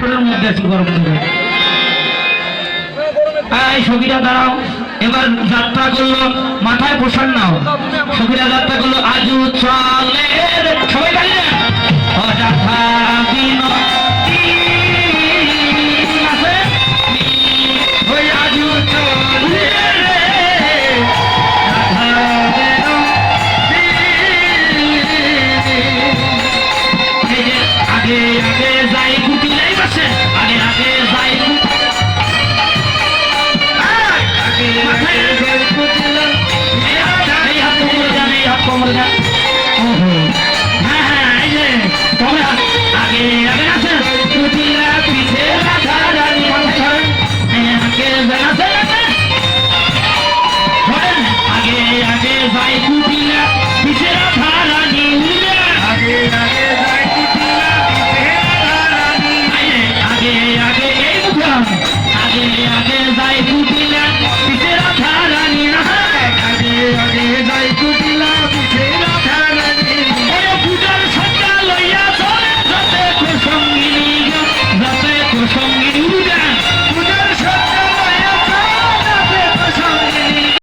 ছোটোর মধ্যে আছি গরম ধরে। এই সখীরা দাঁড়াও, এবার যাত্রা করলো, মাথায় পোষণ নাও। সখীরা যাত্রা করলো, আজু চলে সবাই গাড়ি না অযথা বিনতি আছে ওই আজু চলে আগে আগে যাই কুটি নাই বসে আগে আগে যাই সঙ্গী